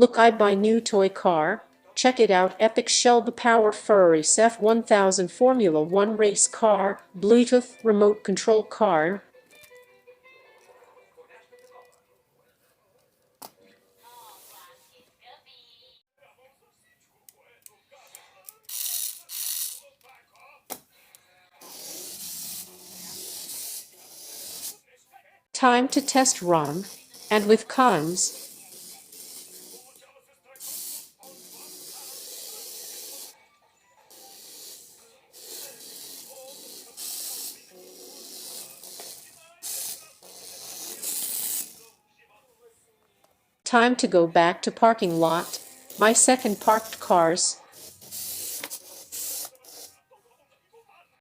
Look, I buy new toy car. Check it out, epic shell the power Ferrari SF1000 Formula 1 race car, Bluetooth remote control car. Time to test run, and with cons. Time to go back to parking lot. My second parked cars.